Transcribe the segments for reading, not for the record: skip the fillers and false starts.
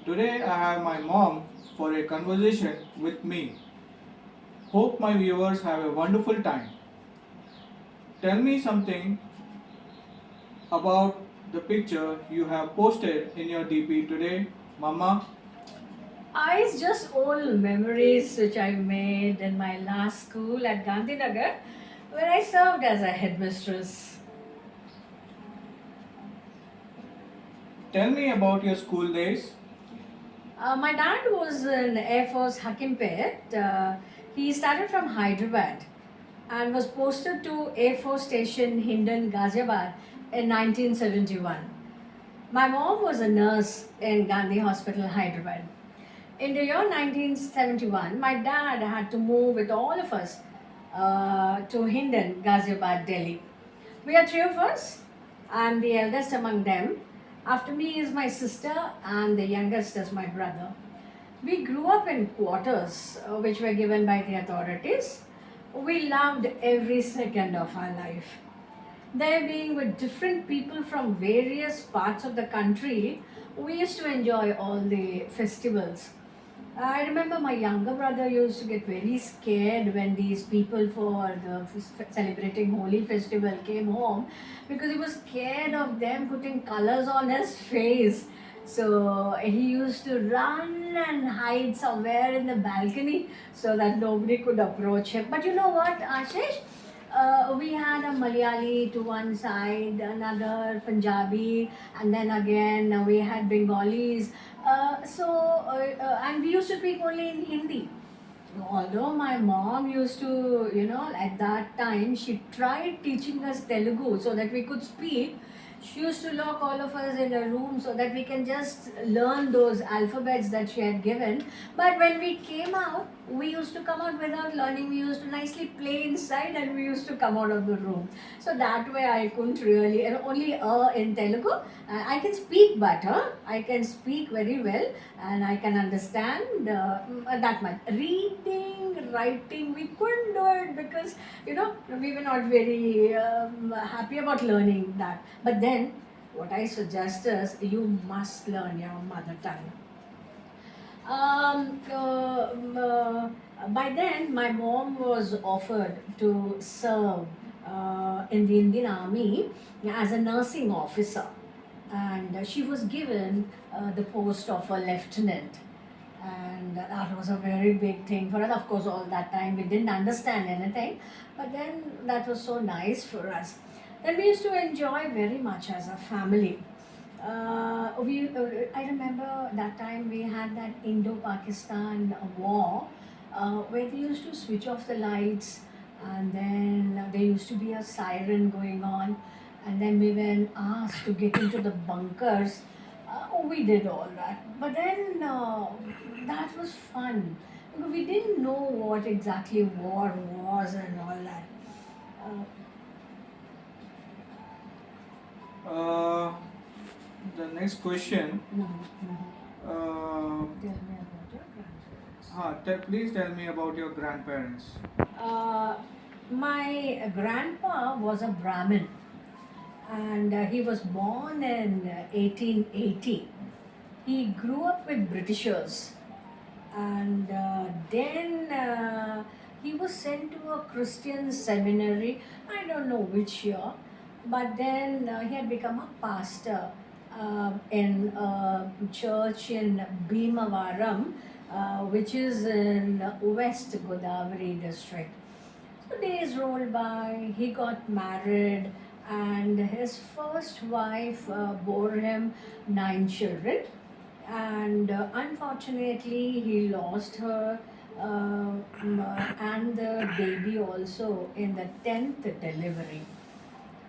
Today I have my mom for a conversation with me. Hope my viewers have a wonderful time. Tell me something about the picture you have posted in your DP today, Mama. It's just old memories which I made in my last school at Gandhinagar, where I served as a headmistress. Tell me about your school days. My dad was in Air Force Hakimpet. He started from Hyderabad and was posted to Air Force Station Hindon, Ghaziabad in 1971. My mom was a nurse in Gandhi Hospital, Hyderabad. In the year 1971, my dad had to move with all of us to Hindon, Ghaziabad, Delhi. We are three of us. I'm the eldest among them. After me is my sister, and the youngest is my brother. We grew up in quarters which were given by the authorities. We loved every second of our life. There being with different people from various parts of the country, we used to enjoy all the festivals. I remember my younger brother used to get very scared when these people for the celebrating Holi festival came home because he was scared of them putting colors on his face. So he used to run and hide somewhere in the balcony so that nobody could approach him. But you know what, Ashish? We had a Malayali to one side, another Punjabi, and then again we had Bengalis. And we used to speak only in Hindi. Although my mom used to, at that time, she tried teaching us Telugu so that we could speak. She used to lock all of us in a room so that we can just learn those alphabets that she had given. But when we came out, we used to come out without learning. We used to nicely play inside and we used to come out of the room. So that way I couldn't really, and only in Telugu. I can speak better. I can speak very well and I can understand that much. Reading, writing, we couldn't do it because we were not very happy about learning that. But then, what I suggest is you must learn your mother tongue. Um, uh, by then, my mom was offered to serve in the Indian Army as a nursing officer, and she was given the post of a lieutenant. And that was a very big thing for us. Of course, all that time we didn't understand anything, but then that was so nice for us. Then we used to enjoy very much as a family. I remember that time we had that Indo-Pakistan war where they used to switch off the lights and then there used to be a siren going on and then we were asked to get into the bunkers. We did all that. But then that was fun because we didn't know what exactly war was and all that. Uh, Uh, the next question. Uh, Tell me about your grandparents. Please tell me about your grandparents. Uh, my grandpa was a Brahmin and he was born in 1880. He grew up with Britishers and then he was sent to a Christian seminary. I don't know which year, but then he had become a pastor in a church in Bhimavaram, which is in West Godavari district. So days rolled by, he got married, and his first wife bore him 9 children. And unfortunately, he lost her and the baby also in the 10th delivery.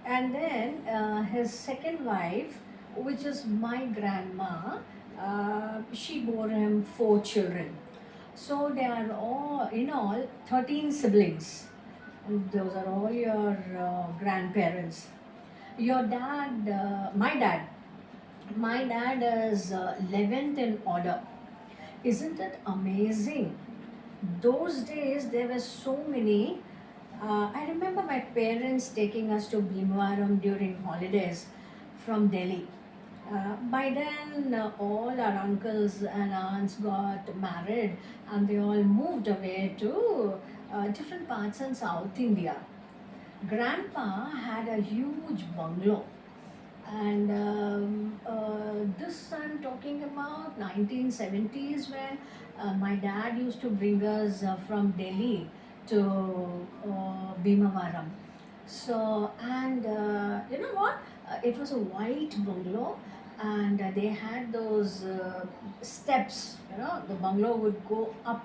And then his second wife, which is my grandma, she bore him 4 children. So they are all, in all, 13 siblings. And those are all your grandparents. Your dad, my dad is 11th in order. Isn't it amazing? Those days there were so many. I remember my parents taking us to Bhimavaram during holidays from Delhi. By then, all our uncles and aunts got married and they all moved away to different parts in South India. Grandpa had a huge bungalow, and this I'm talking about 1970s when my dad used to bring us from Delhi to Bhimavaram. So, and you know what? It was a white bungalow, and they had those steps. You know, the bungalow would go up,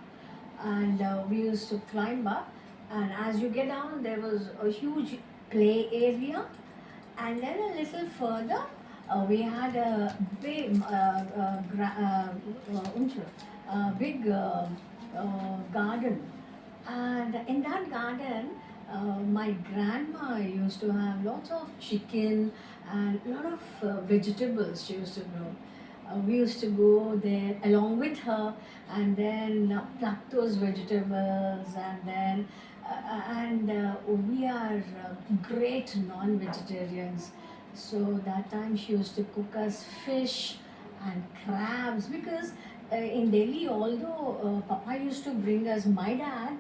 and we used to climb up. And as you get down, there was a huge play area, and then a little further, we had a big, big garden. And in that garden, my grandma used to have lots of chicken and a lot of vegetables she used to grow. We used to go there along with her and then pluck those vegetables, and then we are great non-vegetarians. So that time she used to cook us fish and crabs, because in Delhi, although Papa used to bring us, my dad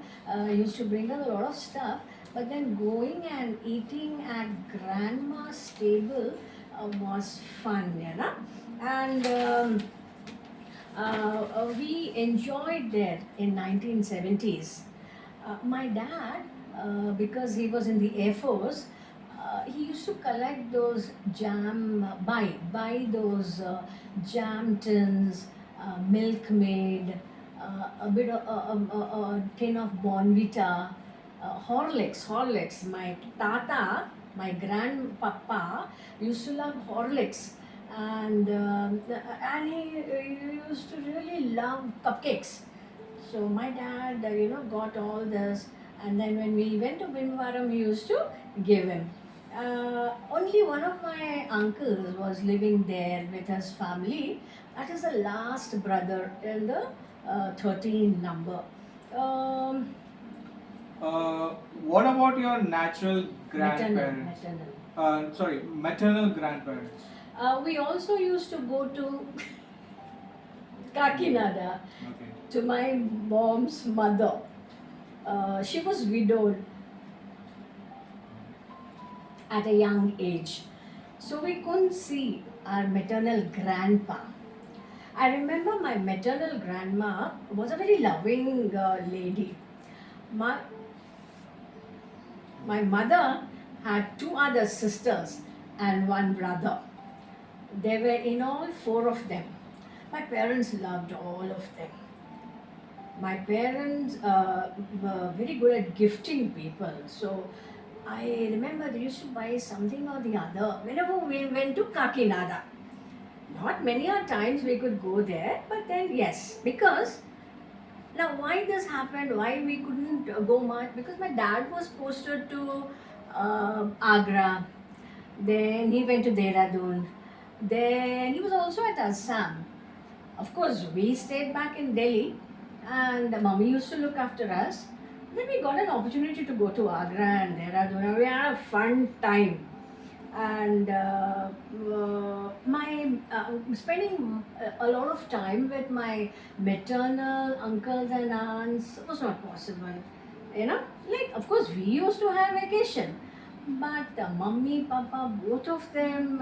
used to bring us a lot of stuff, but then going and eating at grandma's table was fun, you know. And we enjoyed there in 1970s. My dad, because he was in the Air Force, he used to collect those jam, buy those jam tins, Milkmaid, a bit of a tin of Bonvita, Horlicks. My tata, my grandpapa used to love Horlicks, and he used to really love cupcakes. So my dad, got all this, and then when we went to Bhimavaram, he used to give him. Only one of my uncles was living there with his family. That is the last brother in the 13 number. Um, Uh, what about your natural maternal, grandparents? maternal. Sorry, maternal grandparents. We also used to go to Kakinada Okay. to my mom's mother. She was widowed at a young age. So we couldn't see our maternal grandpa. I remember my maternal grandma was a very loving lady. My, my mother had two other sisters and one brother. There were in all four of them. My parents loved all of them. My parents were very good at gifting people. So I remember they used to buy something or the other whenever we went to Kakinada. Not many a times we could go there, but then yes, because now why this happened, why we couldn't go much, because my dad was posted to Agra, then he went to Dehradun, then he was also at Assam. Of course, we stayed back in Delhi, and mommy used to look after us. Then we got an opportunity to go to Agra and Dehradun, and we had a fun time. And my spending a lot of time with my maternal uncles and aunts was not possible. You know, like of course we used to have vacation, but mummy, papa, both of them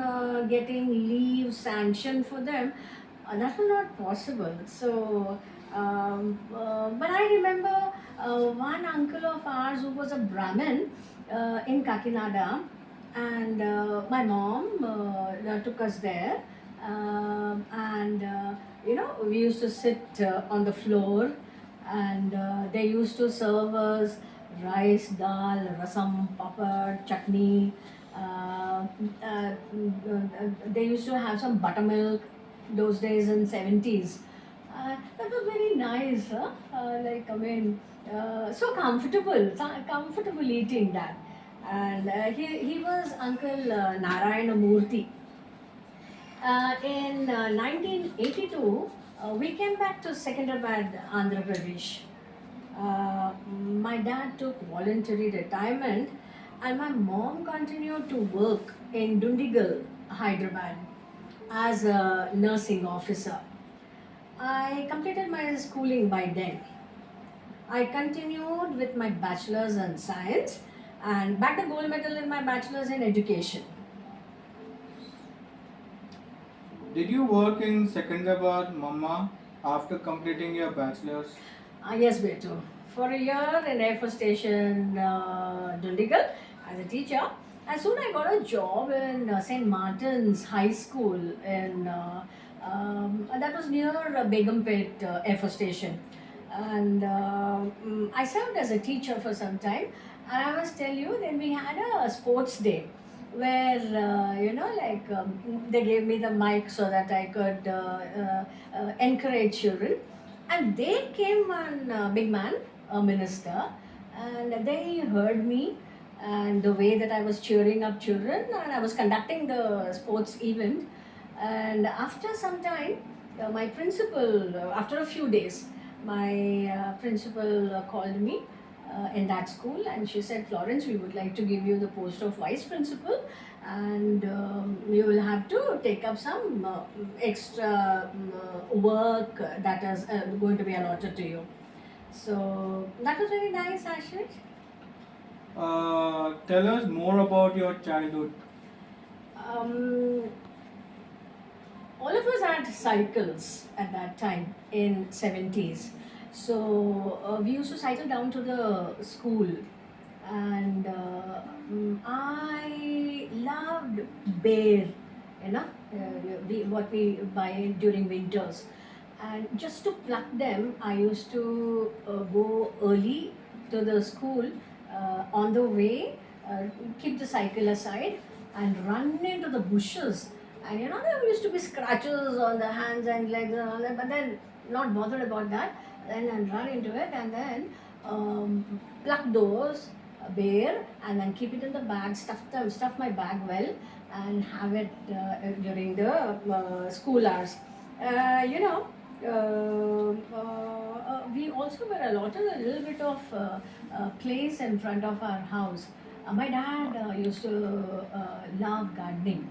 getting leave sanctioned for them, that was not possible. So, but I remember one uncle of ours who was a Brahmin in Kakinada, and my mom took us there, and we used to sit on the floor, and they used to serve us rice, dal, rasam, papad, chutney. They used to have some buttermilk those days in 70s. That was very nice, huh? Like, I mean, so comfortable eating that. And he was Uncle Narayana Murthy. In 1982, we came back to Secunderabad, Andhra Pradesh. My dad took voluntary retirement, and my mom continued to work in Dundigal, Hyderabad. as a nursing officer. I completed my schooling by then. I continued with my bachelor's in science and backed a gold medal in my bachelor's in education. Did you work in Secunderabad, Mama, after completing your bachelor's? Yes, Betu. For a year in Air Force Station, Dundigal, as a teacher, and soon I got a job in St. Martin's High School that was near Begumpet Air Force Station. And I served as a teacher for some time. And I must tell you, then we had a sports day where they gave me the mic so that I could encourage children, and they came one big man, a minister, and they heard me and the way that I was cheering up children, and I was conducting the sports event. And after some time, my principal, after a few days, my principal called me in that school, and she said, Florence, we would like to give you the post of vice principal, and you will have to take up some extra work that is going to be allotted to you. So that was very nice, Ashish. Tell us more about your childhood. Um, all of us had cycles at that time in 70s. So we used to cycle down to the school, and I loved bear, what we buy during winters. And just to pluck them, I used to go early to the school. On the way, keep the cycle aside and run into the bushes. And there used to be scratches on the hands and legs and all that, but then not bothered about that. Then run into it, and then pluck those bear, and then keep it in the bag, stuff my bag well, and have it during the school hours. Uh, you know, we also were allotted a little bit of place in front of our house. My dad used to love gardening.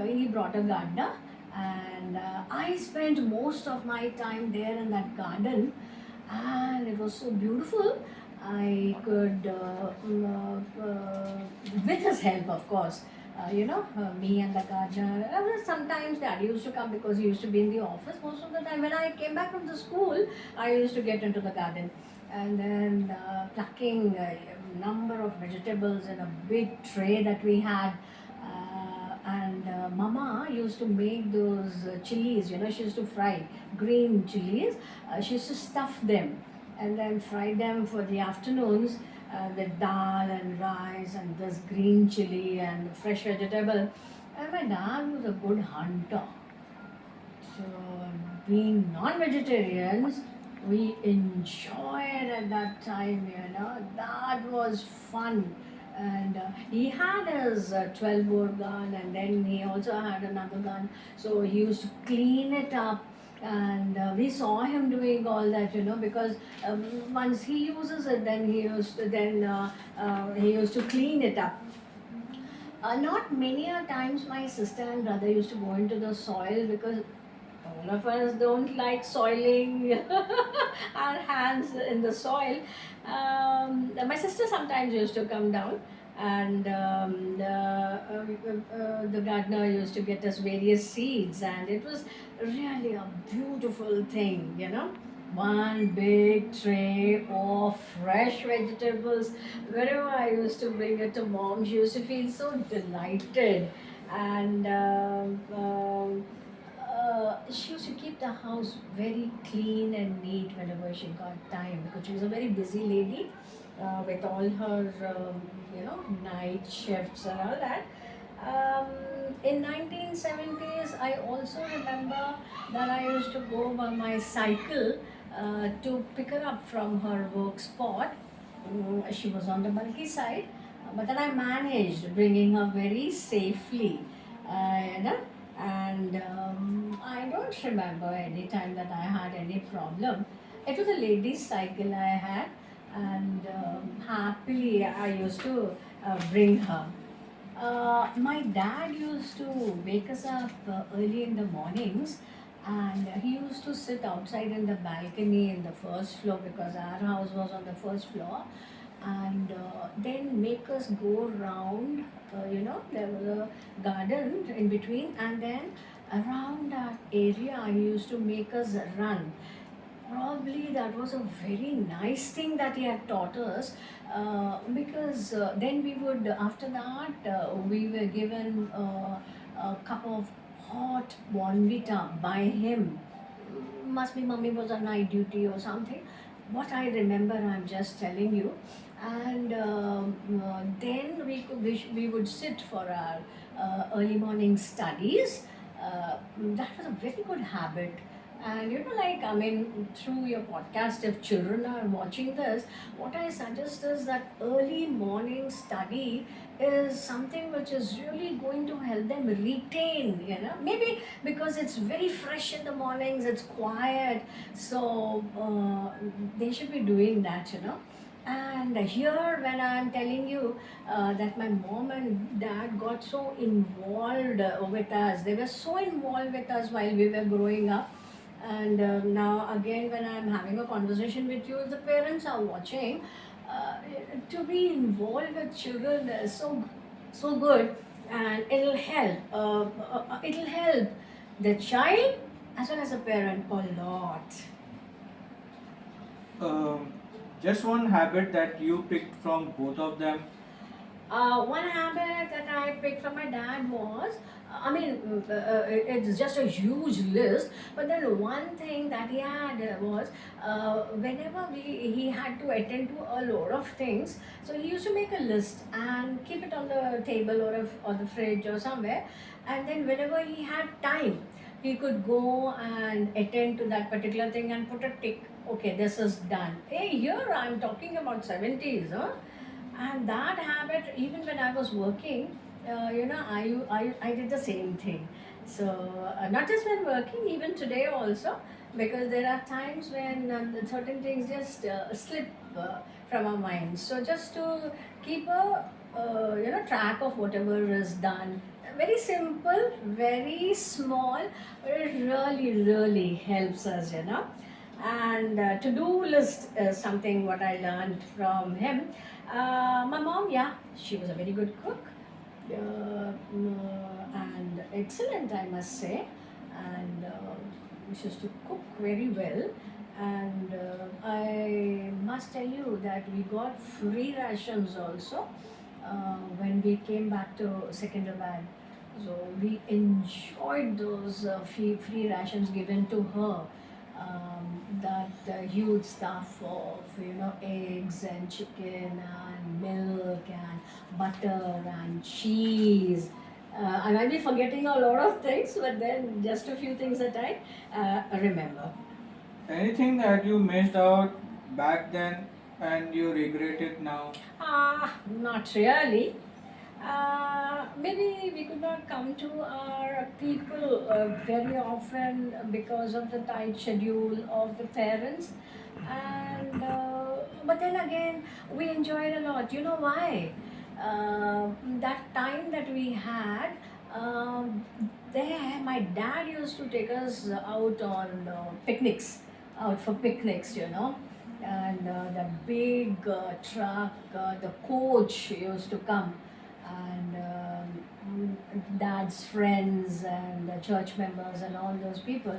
He brought a gardener, and I spent most of my time there in that garden, and it was so beautiful. I could, with his help, of course, me and the gardener. Sometimes Daddy used to come because he used to be in the office most of the time. When I came back from the school, I used to get into the garden, and then plucking a number of vegetables in a big tray that we had. And Mama used to make those chilies, she used to fry green chilies. She used to stuff them and then fry them for the afternoons with dal and rice and this green chili and fresh vegetable. And my dad was a good hunter. So, being non vegetarians, we enjoyed at that time, that was fun. And he had his 12-bore gun, and then he also had another gun. So he used to clean it up, and we saw him doing all that, because once he uses it, then he used to clean it up. Not many a times my sister and brother used to go into the soil, because all of us don't like soiling our hands in the soil. My sister sometimes used to come down, and the gardener used to get us various seeds, and it was really a beautiful thing. One big tray of fresh vegetables. Whenever I used to bring it to mom, she used to feel so delighted. And she used to keep the house very clean and neat whenever she got time, because she was a very busy lady with all her night shifts and all that. In 1970s, I also remember that I used to go by my cycle to pick her up from her work spot. She was on the bulky side, but then I managed bringing her very safely. And I don't remember any time that I had any problem. It was a ladies' cycle I had, and happily I used to bring her. My dad used to wake us up early in the mornings, and he used to sit outside in the balcony in the first floor because our house was on the first floor, and then make us go around. There was a garden in between, and then around that area, he used to make us run. Probably that was a very nice thing that he had taught us, because then we would, after that, we were given a cup of hot Bonvita by him. Must be mummy was on night duty or something. What I remember, I'm just telling you. And then we would sit for our early morning studies. That was a very good habit. And like, I mean, through your podcast, if children are watching this, what I suggest is that early morning study is something which is really going to help them retain, maybe because it's very fresh in the mornings, it's quiet, so they should be doing that. And here, when I'm telling you that my mom and dad got so involved with us, they were so involved with us while we were growing up. And now, again, when I'm having a conversation with you, if the parents are watching, to be involved with children is so good, and it'll help the child as well as the parent a lot. Um, just one habit that you picked from both of them. One habit that I picked from my dad was, I mean, it's just a huge list, but then one thing that he had was, whenever he had to attend to a lot of things, so he used to make a list and keep it on the table or the fridge or somewhere, and then whenever he had time, he could go and attend to that particular thing and put a tick. Okay, this is done. Hey, here I'm talking about 70s, huh? And that habit, even when I was working, I did the same thing. So not just when working, even today also, because there are times when certain things just slip from our minds. So just to keep a track of whatever is done, very simple, very small, but it really helps us. And to-do list is something what I learned from him. My mom, yeah, she was a very good cook, and excellent, I must say. And she used to cook very well. And I must tell you that we got free rations also when we came back to Secunderabad. So we enjoyed those free rations given to her. That huge stuff of eggs and chicken and milk and butter and cheese. I might be forgetting a lot of things, but then just a few things that I remember. Anything that you missed out back then and you regret it now? Not really. Maybe we could not come to our people very often because of the tight schedule of the parents, and but then again, we enjoyed a lot. You know why? That time that we had, um, there, my dad used to take us out on picnics, out for picnics, and the big truck, the coach used to come, and dad's friends and the church members and all those people,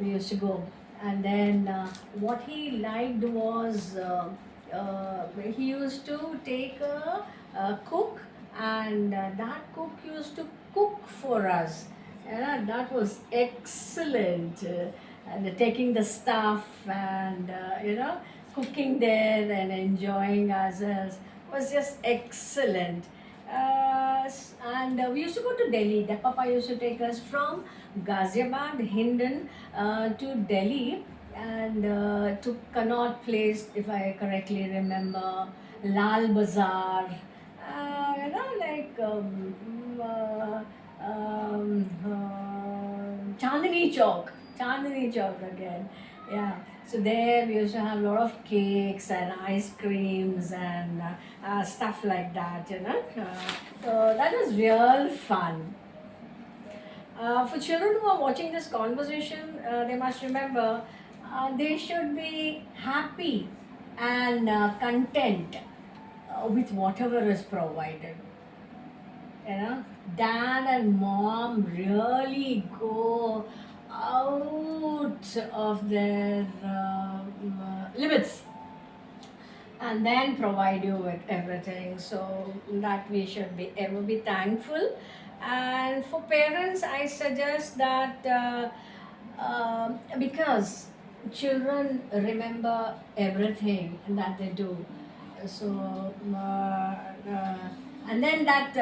we used to go. And then what he liked was, he used to take a cook, and that cook used to cook for us. That was excellent. And taking the stuff and cooking there and enjoying ourselves was just excellent. And we used to go to Delhi. The papa used to take us from Ghaziabad, Hindon, to Delhi, and to Connaught Place, if I correctly remember, Lal Bazaar, like Chandni Chowk again. Yeah. So there we used to have a lot of cakes and ice creams and stuff like that, you know. So that was real fun. For children who are watching this conversation, they must remember they should be happy and content with whatever is provided. You know, dad and mom really go out of their limits and then provide you with everything, so that we should be ever be thankful. And for parents I suggest that because children remember everything that they do, so and then that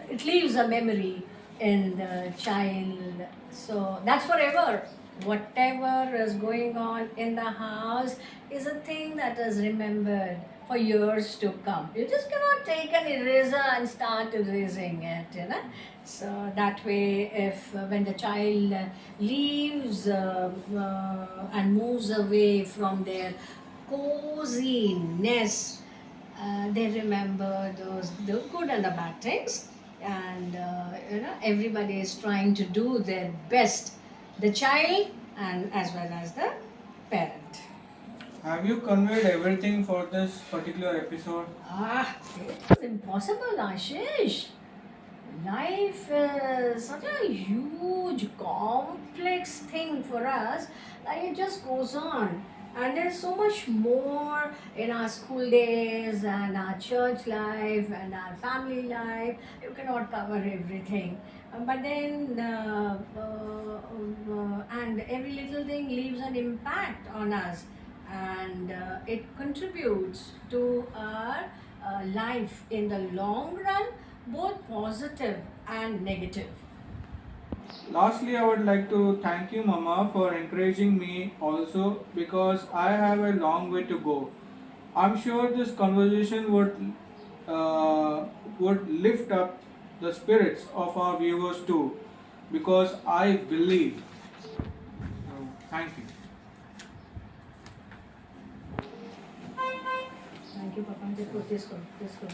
it leaves a memory in the child, so that's forever. Whatever is going on in the house is a thing that is remembered for years to come. You just cannot take an eraser and start erasing it, you know. So that way, if when the child leaves and moves away from their cozy nest, they remember those the good and the bad things, and you know, everybody is trying to do their best, the child and as well as the parent. Have you conveyed everything for this particular episode? It's impossible, Ashish. Life is such a huge, complex thing for us that it just goes on. And there's so much more in our school days and our church life and our family life. You cannot cover everything. But then, and every little thing leaves an impact on us, and it contributes to our life in the long run, both positive and negative. Lastly, I would like to thank you, Mama, for encouraging me also because I have a long way to go. I'm sure this conversation uh, would lift up the spirits of our viewers too, because I believe. So, thank you. Thank you, Papa. This one, this one.